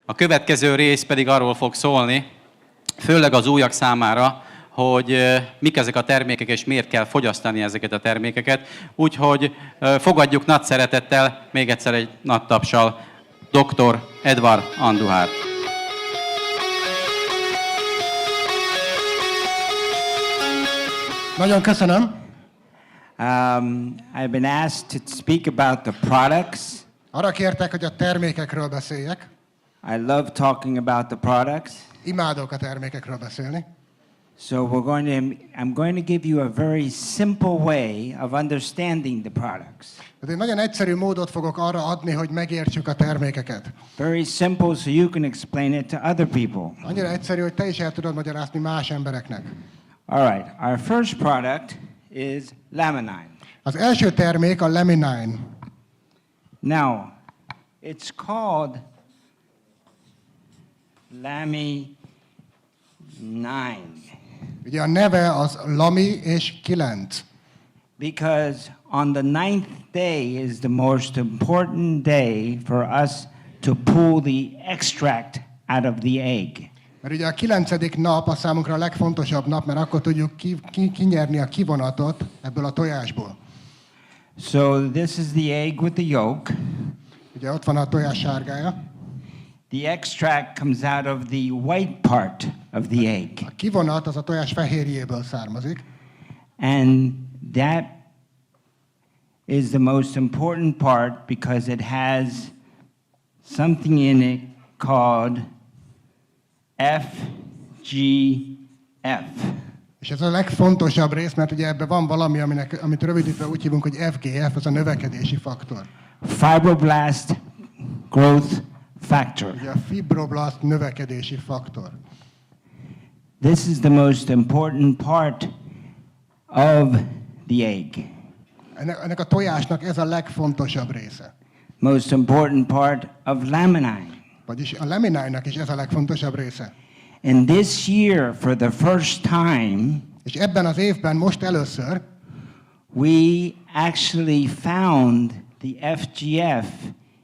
A következő rész pedig arról fog szólni, főleg az újak számára, hogy mik ezek a termékek, és miért kell fogyasztani ezeket a termékeket. Úgyhogy fogadjuk nagy szeretettel, még egyszer egy nagy tapssal, dr. Edward ANDUJAR. Nagyon köszönöm. I've been asked to speak about the products. Arra kértek, hogy a termékekről beszéljek. I love talking about the products. Imádok a termékekről beszélni. So I'm going to give you a very simple way of understanding the products. Tehát egy nagyon egyszerű módot fogok arra adni, hogy megértsük a termékeket. Very simple so you can explain it to other people. Annyira egyszerű, hogy te is el tudod magyarázni más embereknek. All right, our first product is Laminine. Az első termék a Laminine. Now, it's called Laminine. Ugye a neve az Lami és 9. Because on the 9th day is the most important day for us to pull the extract out of the egg. Mert ugye a 9. nap a számunkra a legfontosabb nap, mert akkor tudjuk kinyerni a kivonatot ebből a tojásból. So this is the egg with the yolk. Ugye ott van a tojás sárgája. The extract comes out of the white part of the egg. A kivonat az a tojás fehérjéből származik. And that is the most important part because it has something in it called FGF. És ez a legfontosabb rész, mert ugye ebben van valami, amit rövidítve úgy hívunk, hogy FGF, az a növekedési faktor. Fibroblast growth factor. Ugye a fibroblast növekedési faktor. This is the most important part of the egg. Ennek a tojásnak ez a legfontosabb része. Most important part of Laminine. Vagyis a Laminine-nak is ez a legfontosabb része. And this year, for the first time, És ebben az évben most először we actually found the FGF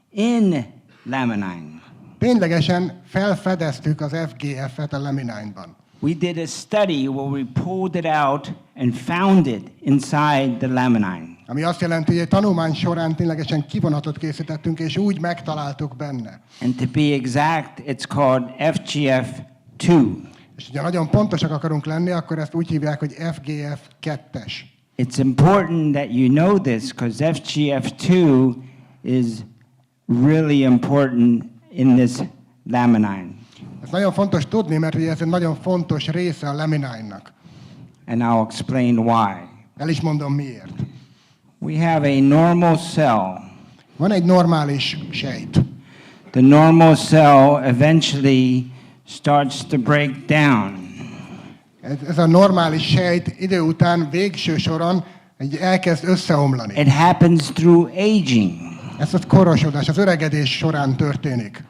in Laminine. ténylegesen felfedeztük az FGF-et a Laminine-ban. We did a study where we pulled it out and found it inside the Laminine. Ami azt jelenti, hogy egy tanulmány során ténylegesen kivonatot készítettünk, és úgy megtaláltuk benne. And to be exact, it's called FGF2. És ugye nagyon pontosak akarunk lenni, akkor ezt úgy hívják, hogy FGF2-es. It's important that you know this because FGF2 is really important in this Laminine. Ez nagyon fontos tudni, mert ugye ez egy nagyon fontos része a Laminine-nak. And I'll explain why. El is mondom miért. We have a normal cell. Van egy normális sejt. The normal cell eventually starts to break down. Ez a normális sejt idő után végső soron elkezd összeomlani. It happens through aging. Ez a korosodás, az öregedés során történik.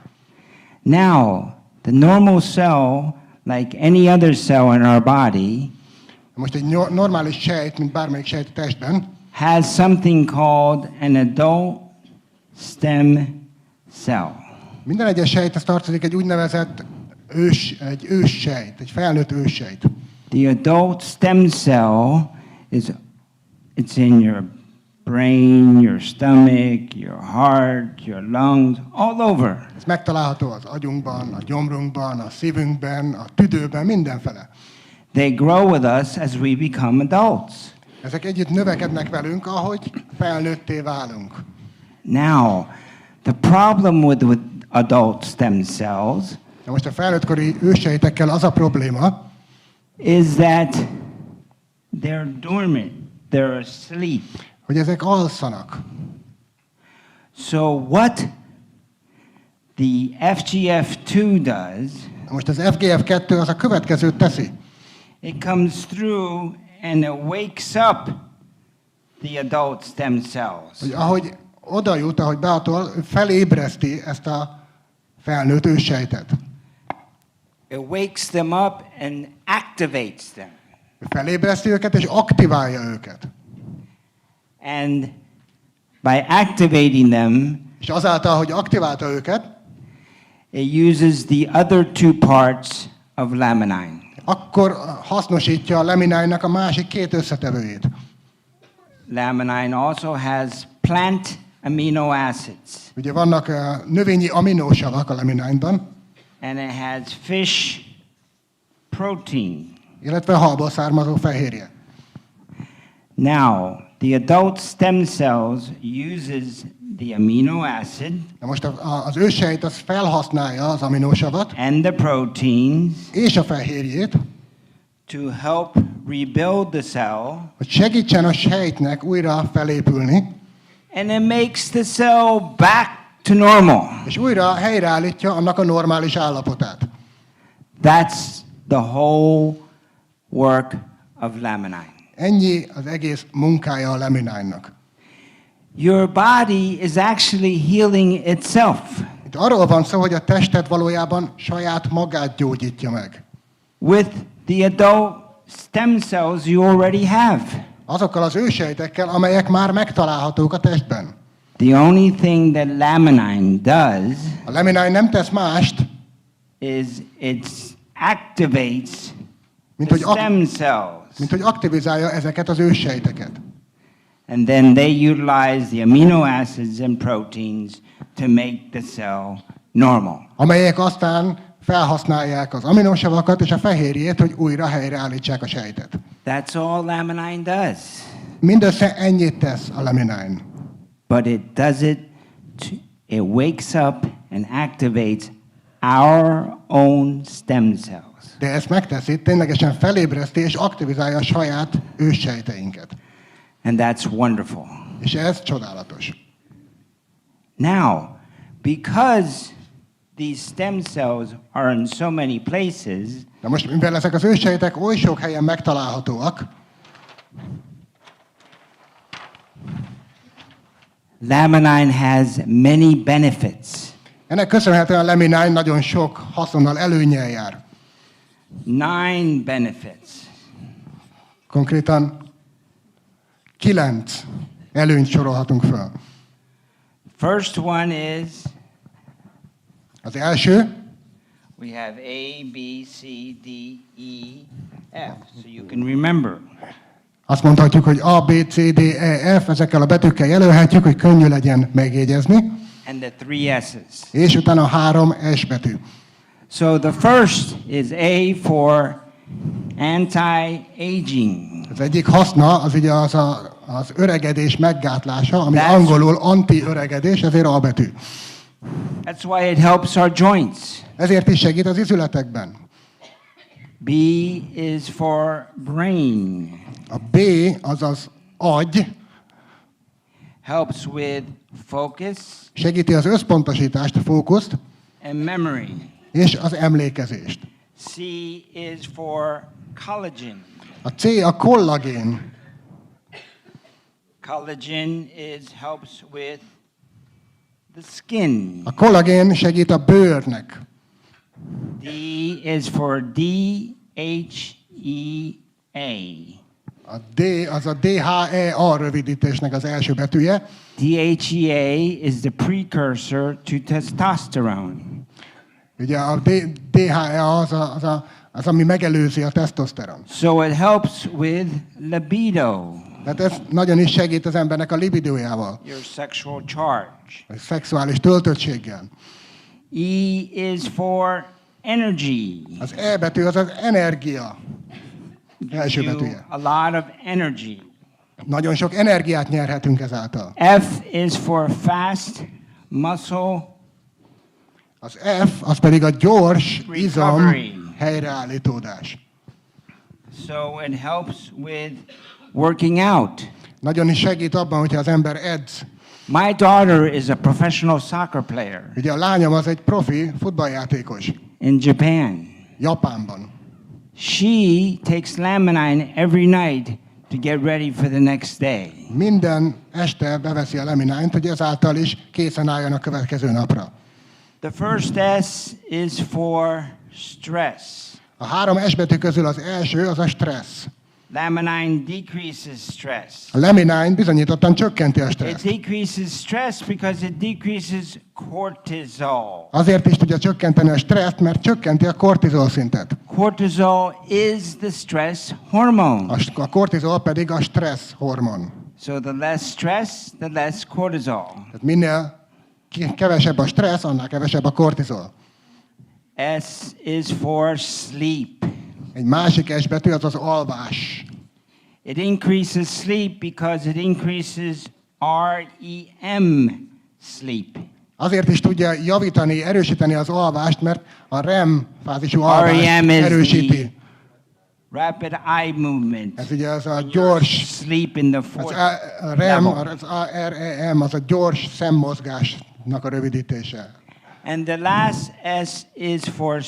Now, the normal cell, like any other cell in our body, Most egy normális sejt, mint bármelyik sejt a testben, has something called an adult stem cell. minden egyes sejthez tartozik egy úgynevezett őssejt, egy felnőtt őssejt. The adult stem cell it's in your brain, your stomach, your heart, your lungs, all over. Ez megtalálható az agyunkban, a gyomrunkban, a szívünkben, a tüdőben, mindenfele. They grow with us as we become adults. Ezek együtt növekednek velünk, ahogy felnőtté válunk. Now, the problem with adult stem cells Na most a felnőttkori őssejtekkel az a probléma, is that they're dormant, they're asleep. hogy ezek alszanak. So what the FGF2 does, Na most az FGF2 az a következőt teszi. it comes through and it wakes up the adult stem cells. Hogy ahogy oda jut, ahogy behatol, felébreszti ezt a felnőtt őssejtet. It wakes them up and activates them. Felébreszti őket és aktiválja őket. And by activating them, És azáltal, hogy aktiválta őket, it uses the other two parts of laminine. Akkor hasznosítja a laminine-nak a másik két összetevőjét. Laminine also has plant amino acids, Ugye vannak növényi aminósavak a laminine-ban, and it has fish protein. illetve halból származó fehérje. Now, the adult stem cells uses the amino acid Na most az őssejt az felhasználja az aminósavat and the proteins és a fehérjét, to help rebuild the cell, hogy segítsen a sejtnek újra felépülni, and it makes the cell back to normal. és újra helyreállítja annak a normális állapotát. That's the whole work of laminine. Ennyi az egész munkája a laminine-nak. Your body is actually healing itself Itt arról van szó, hogy a tested valójában saját magát gyógyítja meg. with the adult stem cells you already have. Azokkal az ősejtekkel, amelyek már megtalálhatók a testben. The only thing that laminine does A laminine nem tesz mást, is it activates mint the hogy, stem cells. mint hogy aktivizálja ezeket az őssejteket. And then they utilize the amino acids and proteins to make the cell normal. Amelyek aztán felhasználják az aminosavakat és a fehérjét, hogy újra helyreállítsák a sejtet. That's all laminine does. Mindössze ennyit tesz a laminine. But it does it, it wakes up and activates our own stem cells. De ezt megteszi, ténylegesen felébreszti és aktivizálja a saját őssejteinket. And that's wonderful. És ez csodálatos. Now, because these stem cells are in so many places, Na most, mivel ezek az őssejtek oly sok helyen megtalálhatóak, laminine has many benefits. ennek köszönhetően a laminine nagyon sok haszonnal, előnnyel jár. 9 benefits. Konkrétan 9 előnyt sorolhatunk föl. First one is Az első, we have A, B, C, D, E, F, so you can remember. azt mondhatjuk, hogy A, B, C, D, E, F, ezekkel a betűkkel jelölhetjük, hogy könnyű legyen megjegyezni, And the 3 S's. és utána 3 S betű. So the first is A for anti-aging. Az egyik haszna az ugye az öregedés meggátlása, ami That's- angolul anti-öregedés, ezért A betű. That's why it helps our joints. Ezért is segít az izületekben. B is for brain. A B az az agy, Helps with focus segíti az összpontosítást, a fókuszt, and memory. és az emlékezést. C is for collagen. A C a kollagén. Collagen helps with the skin. A kollagén segít a bőrnek. D is for DHEA. A D az a DHEA rövidítésnek az első betűje. DHEA is the precursor to testosterone. Ugye a DHEA az, ami megelőzi a tesztoszteron. So it helps with libido, Tehát ez nagyon is segít az embernek a libidójával, your sexual charge. a szexuális töltöttséggel. E is for energy. Az E betű az az energia. Első You betűje. a lot of energy. Nagyon sok energiát nyerhetünk ezáltal. F is for fast muscle Az F az pedig a gyors izom recovery. helyreállítódás. So it helps with working out. Nagyon is segít abban, hogyha az ember edz. My daughter is a professional soccer player Ugye a lányom az egy profi futballjátékos in Japan. Japánban. She takes laminine every night to get ready for the next day. Minden este beveszi a laminine-t, hogy ezáltal is készen álljon a következő napra. The first S is for stress. A 3 S betű közül az első az a stressz. Laminine decreases stress. A laminine bizonyítottan csökkenti a It stresszt. decreases stress because it decreases cortisol. Azért is tudja csökkenteni a stresszt, mert csökkenti a kortizol szintet. Cortisol is the stress hormone. A kortizol pedig a stressz hormon. So the less stress, the less cortisol. Tehát minél kevesebb a stressz, annál kevesebb a kortizol. S is for sleep. Egy másik S betű az az alvás. It increases sleep because it increases REM sleep. Azért is tudja javítani, erősíteni az alvást, mert a REM fázisú alvást REM is erősíti. the rapid eye movement. Ez ugye az a gyors, Sleep in the az fourth a REM, level. az AREM, az a gyors szemmozgásnak a rövidítése. And the last S is for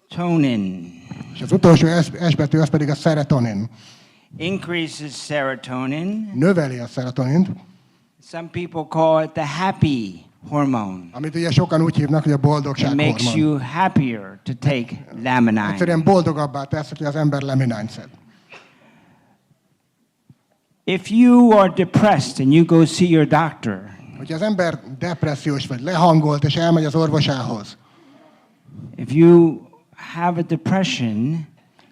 serotonin. És az utolsó S betű az pedig a szerotonin. Increases serotonin. Növeli a szerotonint, Some people call it the happy hormone. amit ugye sokan úgy hívnak, hogy a It boldogság makes hormon. you happier to take laminine. Egyszerűen boldogabbá tesz, hogy az ember laminine szed. If you are depressed and you go see your doctor, Hogyha az ember depressziós vagy lehangolt, és elmegy az orvosához, if you have a depression,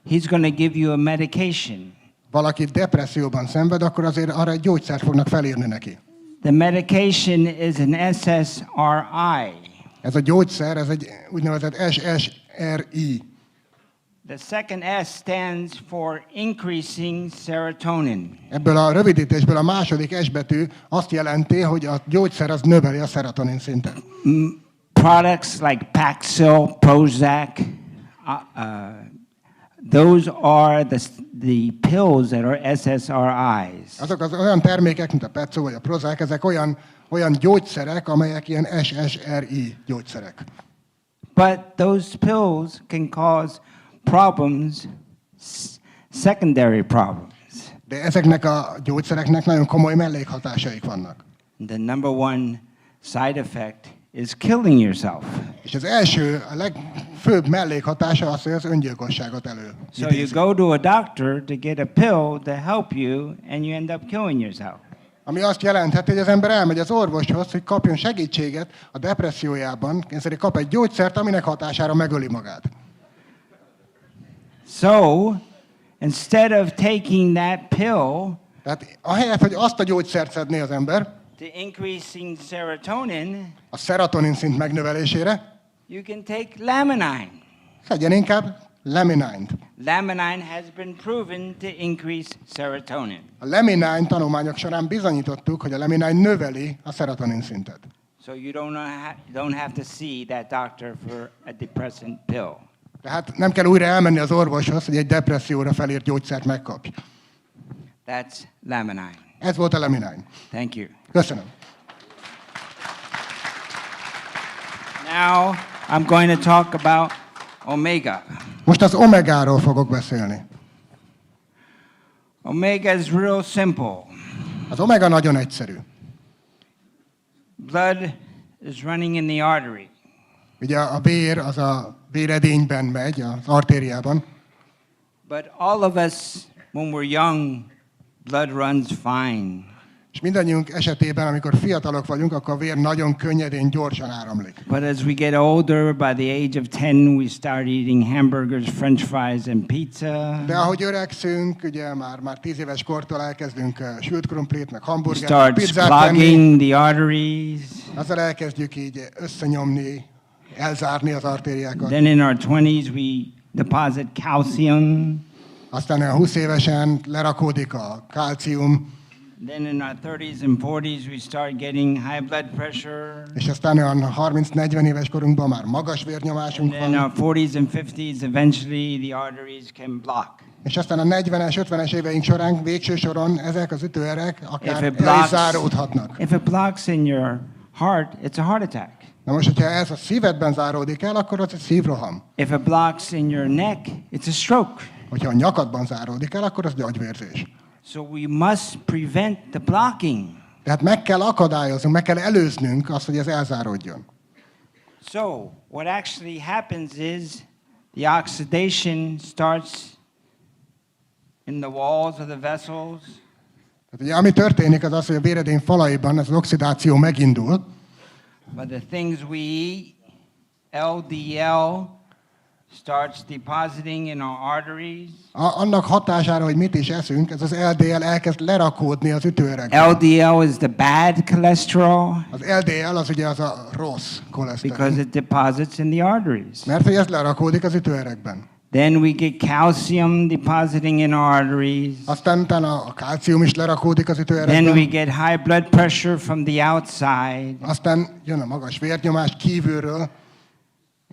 he's going to give you a medication. valaki depresszióban szenved, akkor azért arra egy gyógyszert fognak felírni neki. The medication is an SSRI. Ez a gyógyszer, ez egy úgynevezett SSRI. The second S stands for increasing serotonin. Ebből a rövidítésből a második S betű azt jelenti, hogy a gyógyszer az növeli a szerotonin szintet. Products like Paxil, Prozac, those are the pills that are SSRIs. Azok az olyan termékek, mint a Paxil vagy a Prozac, ezek olyan gyógyszerek, amelyek ilyen SSRI gyógyszerek. But those pills can cause problems, secondary problems. De ezeknek a gyógyszereknek nagyon komoly mellékhatásaik vannak. The number one side effect is killing yourself. És az első, a legfőbb mellékhatása az, hogy az öngyilkosságot elő. So you go to a doctor to get a pill to help you, and you end up killing yourself. Ami azt jelentheti, hogy az ember elmegy az orvoshoz, hogy kapjon segítséget a depressziójában, ezért kap egy gyógyszert, aminek hatására megöli magát. So, instead of taking that pill Tehát ahelyett, hogy azt a gyógyszert szedné az ember, to increasing serotonin, a szerotonin szint megnövelésére, you can take laminine. szedjen inkább laminine-t. Laminine has been proven to increase serotonin. A laminine tanulmányok során bizonyítottuk, hogy a laminine növeli a szerotonin szintet. So you don't have to see that doctor for a depressant pill. Tehát nem kell újra elmenni az orvoshoz, hogy egy depresszióra felírt gyógyszert megkapj. That's laminine. Ez volt a laminine. Thank you. Köszönöm. Now I'm going to talk about omega. Most az omegáról fogok beszélni. Omega is real simple. Az omega nagyon egyszerű. Blood is running in the artery. Ugye a vér az a véredényben megy, az artériában. But all of us, when we're young, blood runs fine. És mindannyiunk esetében, amikor fiatalok vagyunk, akkor a vér nagyon könnyedén, gyorsan áramlik. But as we get older, by the age of 10, we start eating hamburgers, french fries, and pizza. De ahogy öregszünk, ugye már 10 éves kortól elkezdünk sült krumplit, meg We hamburgert, start pizzát tenni. clogging the arteries. Azzal elkezdjük így összenyomni, elzárni az artériákat. Then in our 20s, we deposit calcium. Aztán a 20 évesen lerakódik a kálcium, Then in our 30s and 40s, we start getting high blood pressure. és aztán olyan 30-40 éves korunkban már magas vérnyomásunk And in van, our 40s and 50s, eventually the arteries can block. és aztán a 40-es, 50-es éveink során, végső soron ezek az ütőerek akár If it el is záródhatnak. If it blocks in your heart, it's a heart attack. Na most, hogyha ez a szívedben záródik el, akkor az egy szívroham. If it blocks in your neck, it's a stroke. Hogyha a nyakadban záródik el, akkor az gyógyvérzés. So we must prevent the blocking. Tehát meg kell akadályoznunk, meg kell előznünk azt, hogy ez elzáródjon. So what actually happens is the oxidation starts in the walls of the vessels. Tehát ugye, ami történik, az az, hogy a véredény falaiban ez az oxidáció megindul, But the things we eat, LDL, starts depositing in our arteries. Annak hatására, hogy mit is eszünk, ez az LDL elkezd lerakódni az ütőerekben. LDL is the bad cholesterol Az LDL az ugye az a rossz because koleszterin, it deposits in the arteries. mert hogy ez lerakódik az ütőerekben. Then we get calcium depositing in our arteries. Aztán utána a kálcium is lerakódik az Then we ütőerekben. get high blood pressure from the outside. Aztán jön a magas vérnyomás kívülről,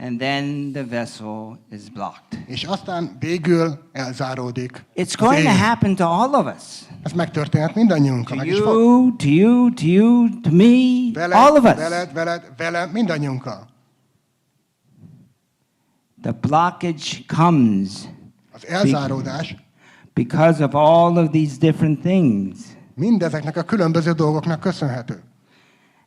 And then the vessel is blocked. és aztán végül elzáródik. It's az going to ér. happen to all of us. Ez megtörténhet mindannyiunkkal, To meg is fog. you, to you, to you, to me, all of us. Veled, mindannyiunkkal. The blockage comes Az elzáródás because of all of these different things. mindezeknek a különböző dolgoknak köszönhető.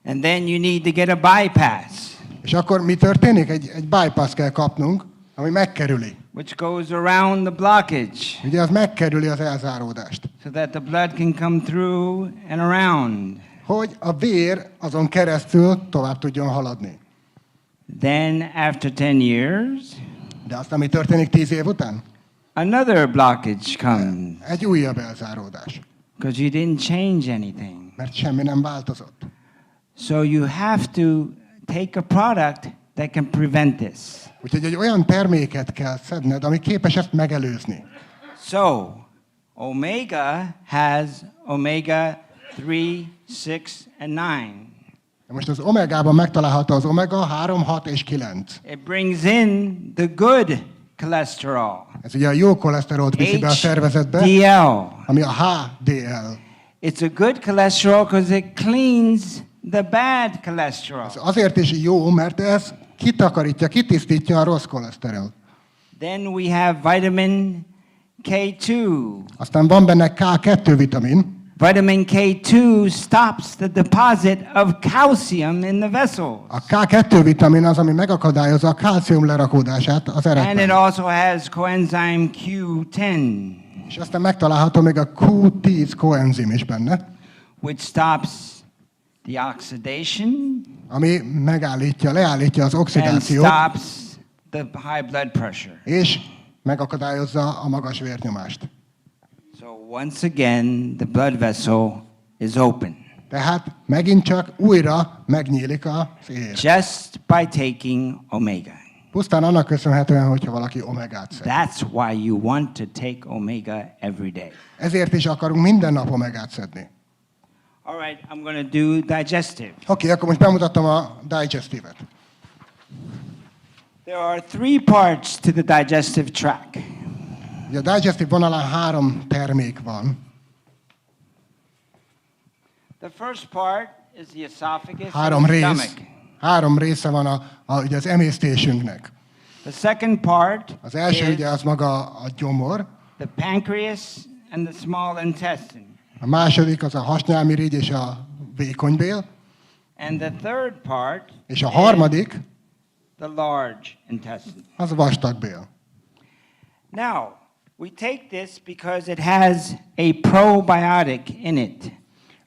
And then you need to get a bypass, És akkor mi történik? Egy bypass kell kapnunk, ami megkerüli. which goes around the blockage Ugye az megkerüli az elzáródást. so that the blood can come through and around. Hogy a vér azon keresztül tovább tudjon haladni. Then after 10 years, De aztán mi történik 10 év után? another blockage comes Egy újabb elzáródás. because you didn't change anything. Mert semmi nem változott. So you have to take a product that can prevent this. Úgyhogy egy olyan terméket kell szedned, ami képes ezt megelőzni. So, omega has omega 3, 6, and 9. Most az omegában megtalálható az omega 3, 6 és 9. It brings in the good cholesterol, Ez ugye a jó koleszterolt viszi be a szervezetbe, HDL. ami a HDL. It's a good cholesterol because it cleans the bad cholesterol. Ez azért is jó, mert ez kitakarítja, kitisztítja a rossz koleszterolt. Then we have vitamin K2. Aztán van benne K2 vitamin. Vitamin K2 stops the deposit of calcium in the vessels. A K2 vitamin az, ami megakadályozza a kálcium lerakódását az And it erekben. also has coenzyme Q10, És aztán megtalálható még a Q10 koenzim is benne, which stops the oxidation ami leállítja az and oxidációt, stops the high blood pressure. és megakadályozza a magas vérnyomást. So once again, the blood vessel is open Tehát megint csak újra megnyílik az ér. just by taking omega. Pusztán annak köszönhetően, hogyha valaki omegát szed. That's why you want to take omega every day. Ezért is akarunk minden nap omegát szedni. All right, I'm going to do digestive. Oké, akkor most bemutattam a digestívet. There are 3 parts to the digestive tract. Ugye a digestív vonalán 3 termék van. The first part is the esophagus 3 and the rész. stomach. 3 része van ugye az emésztésünknek. The second part Az első is ugye az maga a gyomor, the pancreas and the small intestine. a második az a hasnyálmirigy és a vékonybél, And the third part és a harmadik is the large intestine. az a vastagbél. Now, we take this because it has a probiotic in it.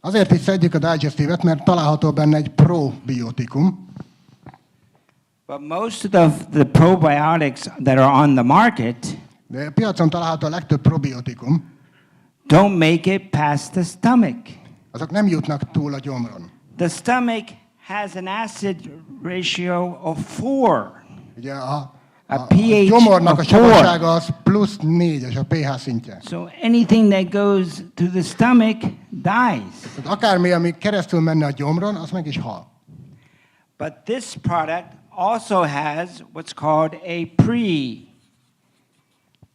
Azért is szedjük a digestívet, mert található benne egy probiotikum, But most of the probiotics that are on the market de a piacon található a legtöbb probiotikum, don't make it past the stomach. azok nem jutnak túl a gyomron. The stomach has an acid ratio of 4. Ugye a pH gyomornak a of 4. savassága az +4-es a pH szintje. So anything that goes to the stomach dies. Tehát akármi, ami keresztül menne a gyomron, az meg is hal. But this product also has what's called a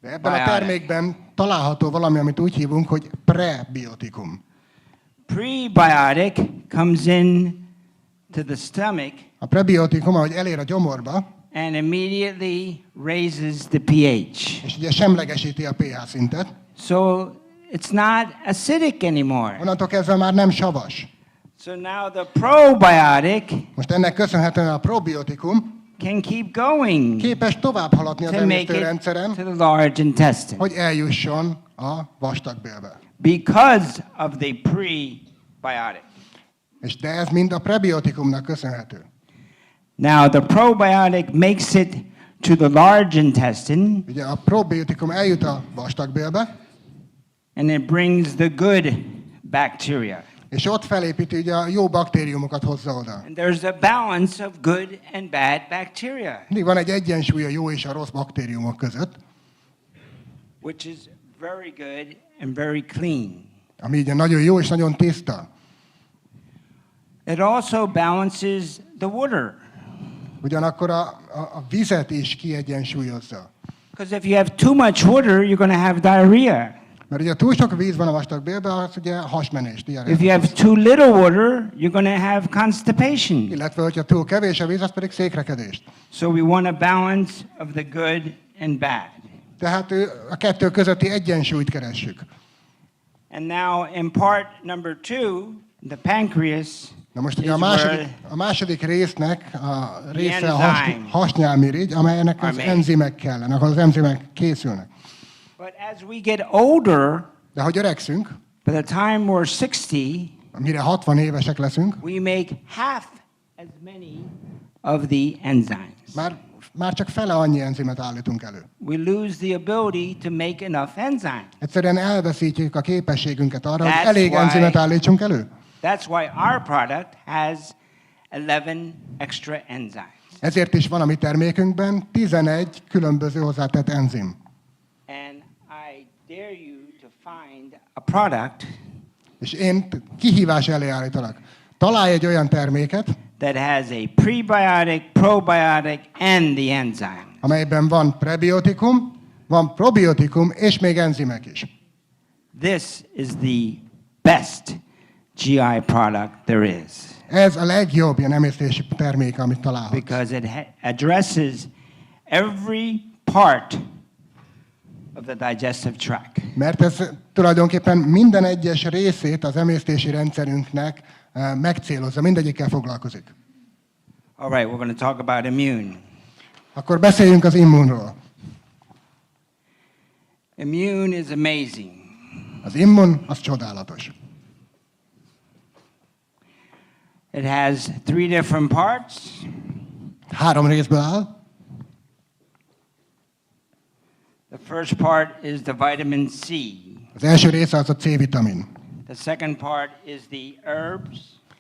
De ebben a Biotic. termékben található valami, amit úgy hívunk, hogy prebiotikum. prebiotic comes in to the stomach A prebiotikum, ahogy elér a gyomorba, and immediately raises the pH. és ugye semlegesíti a pH szintet, So it's not acidic anymore. onnantól kezdve már nem savas. So now the probiotic Most ennek köszönhetően a probiotikum can keep going képes tovább haladni az to make emésztőrendszeren, it to the large intestine hogy eljusson a vastagbélbe. because of the prebiotic. De ez mind a prebiotikumnak köszönhető. Now, the probiotic makes it to the large intestine, Ugye a probiotikum eljut a vastagbélbe, and it brings the good bacteria. és ott felépíti, ugye a jó baktériumokat hozza oda. And there's a balance of good and bad bacteria, Mindig van egy egyensúly a jó és a rossz baktériumok között, which is very good and very clean. ami ugye nagyon jó és nagyon tiszta. It also balances the water. Ugyanakkor a vizet is kiegyensúlyozza. Because if you have too much water, you're going to have diarrhea. Mert ugye túl sok víz van a vastagbélben, az ugye hasmenés, If you have too little water, you're going to have constipation. illetve hogyha túl kevés a víz, az pedig székrekedést. So we want a balance of the good and bad. Tehát a kettő közötti egyensúlyt keressük. And now in part number 2, the pancreas Na most is ugye where a második résznek a része The a enzyme hasnyálmirigy, amelynek are az made. enzimek kellenek, ahol az enzimek készülnek. but as we get older, De ha öregszünk, by the time we're 60, mire 60 évesek leszünk, we make half as many of the enzymes. már csak fele annyi enzimet állítunk elő. We lose the ability to make enough enzymes. Egyszerűen elveszítjük a képességünket arra, That's hogy elég why- enzimet állítsunk elő. That's why our product has 11 extra enzymes. Ezért is van a mi termékünkben 11 különböző hozzátett enzim. And I dare you to find a product És én kihívás elé állítalak. Találj egy olyan terméket, that has a prebiotic, probiotic, and the enzyme. amelyben van prebiotikum, van probiotikum, és még enzimek is. This is the best GI product there is Ez a legjobb ilyen emésztési termék, amit találhatsz. because it addresses every part of the digestive tract. Mert ez tulajdonképpen minden egyes részét az emésztési rendszerünknek megcélozza, mindegyikkel foglalkozik. All right, we're going to talk about immune. Akkor beszéljünk az immunról. Immune is amazing. Az immun, az csodálatos. It has 3 different parts. 3 részből áll. The first part is the vitamin C. Az első része az a C-vitamin. The second part is the herbs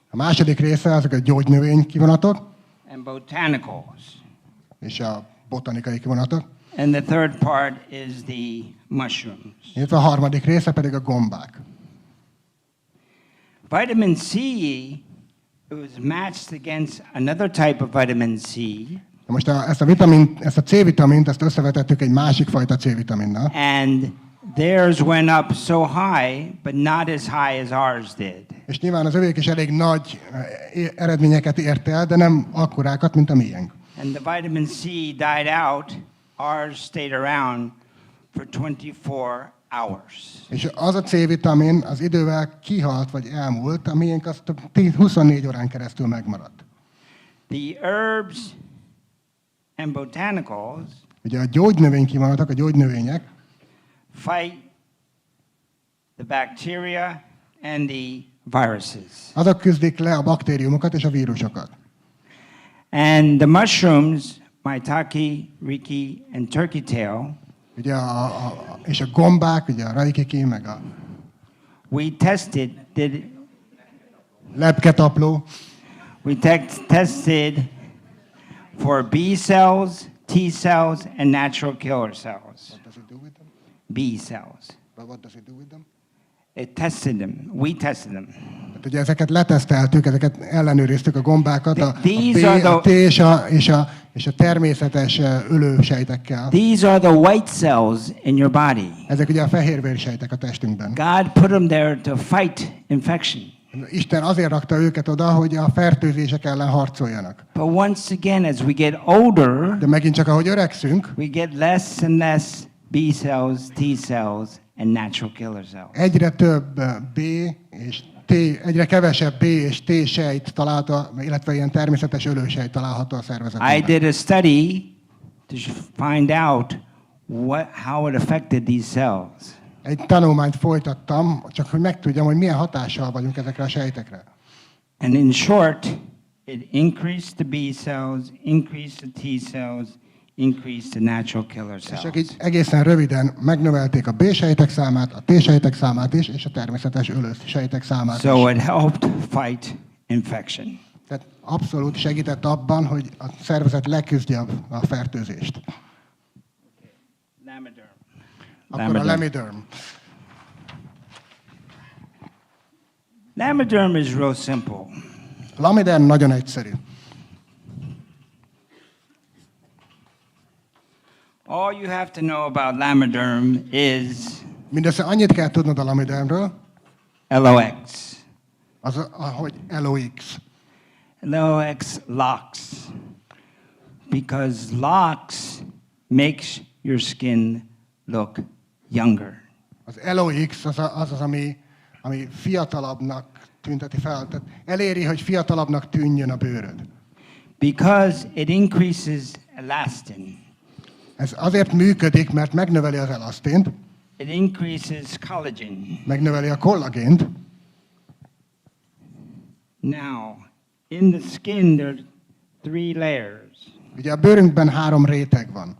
A második része azok a gyógynövény kivonatok, and botanicals. és a botanikai kivonatok. And the third part is the mushrooms. Illetve a harmadik része pedig a gombák. Vitamin C, it was matched against another type of vitamin C, Na most ezt a C-vitamint, ezt összevetettük egy másik fajta C-vitaminnal, and theirs went up so high, but not as high as ours did. és nyilván az övék is elég nagy eredményeket ért el, de nem akkorákat, mint a miénk. And the vitamin C died out, ours stayed around for 24 hours. És az a C-vitamin az idővel kihalt, vagy elmúlt, a miénk az 24 órán keresztül megmaradt. The herbs and botanicals Ugye a gyógynövény kivonatok, a gyógynövények, fight the bacteria and the viruses. azok küzdik le a baktériumokat és a vírusokat. And the mushrooms, maitake, riki, and turkey tail, Ugye és a gombák, ugye a rajkiki, meg a we tested, lepketapló, tested for B cells, T cells, and natural killer cells. What does it do with them? B cells. What does it do with them? It tested them. We tested them. Tehát ugye ezeket leteszteltük, ezeket ellenőriztük, a gombákat, a These are B, a T és a természetes ölősejtekkel. These are the white cells in your body. Ezek ugye a fehérvérsejtek a testünkben. God put them there to fight infection. Isten azért rakta őket oda, hogy a fertőzések ellen harcoljanak. But once again, as we get older, De megint csak ahogy öregszünk, we get less and less B cells, T cells, and natural killer cells. egyre több B és egyre kevesebb B és T sejt találta, illetve ilyen természetes ölősejt található a szervezetben. I did a study to find out how it affected these cells. Egy tanulmányt folytattam, csak hogy megtudjam, hogy milyen hatással vagyunk ezekre a sejtekre. And in short, it increased the B cells, increased the T cells, increased the natural killer És cells. csak így egészen röviden megnövelték a B sejtek számát, a T sejtek számát is, és a természetes ölősejtek számát So is. it helped fight infection. Tehát abszolút segített abban, hogy a szervezet leküzdje a fertőzést. Lamiderm. Akkor a Lamiderm. Lamiderm is real simple. Laminine nagyon egyszerű. All you have to know about Lamiderm is Mindössze annyit kell tudnod a Lamidermről, LOX. hogy LOX. LOX locks. Because locks makes your skin look younger. Az LOX az, ami fiatalabbnak tünteti fel. Tehát eléri, hogy fiatalabbnak tűnjön a bőröd. Because it increases elastin. Ez azért működik, mert megnöveli az elasztint, It increases collagen. megnöveli a kollagént. Now, in the skin there are 3 layers. Ugye a bőrünkben 3 réteg van.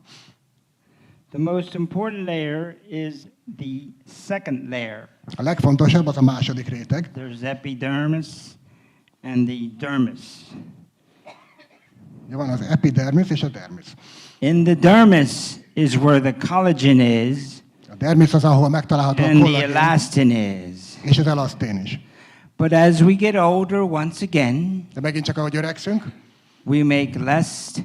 The most important layer is the second layer. A legfontosabb az a második réteg. There's epidermis and the dermis. Ugye van az epidermis és a dermis. In the dermis is where the collagen is A dermis az, ahol megtalálható a and the kollagén, elastin is. és az elasztén is. But as we get older, once again, De megint csak ahogy öregszünk, we make less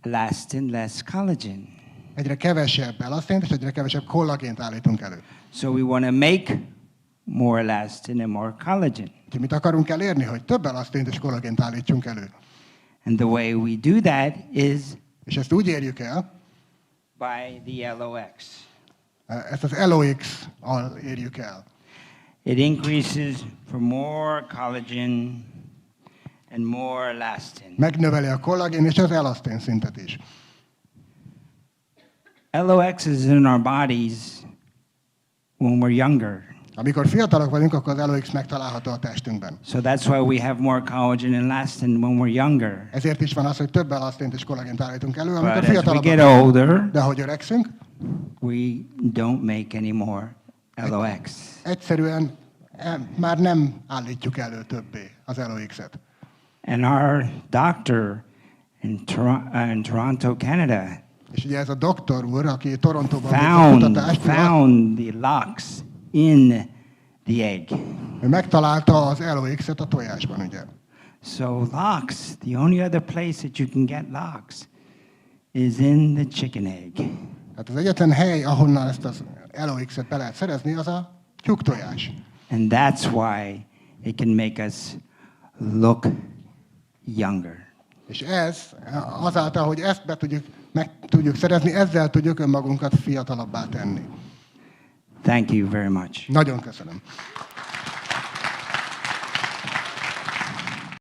elastin, less collagen. egyre kevesebb elasztént és egyre kevesebb kollagént állítunk elő. So we want to make more elastin and more collagen. Úgyhogy mit akarunk elérni? Hogy több elasztént és kollagént állítsunk elő. And the way we do that is És ezt úgy érjük el, by the LOX. ezt az LOX-al érjük el. It increases for more collagen and more elastin. Megnöveli a kollagén és az elasztén szintet is. LOX is in our bodies when we're younger. Amikor fiatalok vagyunk, akkor az LOX megtalálható a testünkben. So that's why we have more collagen and elastin when we're younger. Ezért is van az, hogy több elasztént és kollagént állítunk elő, amikor But as we fiatalabbak get vagyunk. older, De ahogy öregszünk, we don't make any more LOX. egyszerűen már nem állítjuk elő többé az LOX-et. And our doctor in Toronto, Canada, És ugye ez a doktor úr, aki Torontóban végzett kutatást, found the LOX in the egg. ő megtalálta az LOX-et a tojásban, ugye. So LOX, the only other place that you can get LOX is in the chicken egg. Hát az egyetlen hely, ahonnan ezt az LOX-et be lehet szerezni, az a tyúktojás. And that's why it can make us look younger. És ez, azáltal, hogy ezt meg tudjuk szerezni, ezzel tudjuk önmagunkat fiatalabbá tenni. Thank you very much. Nagyon köszönöm.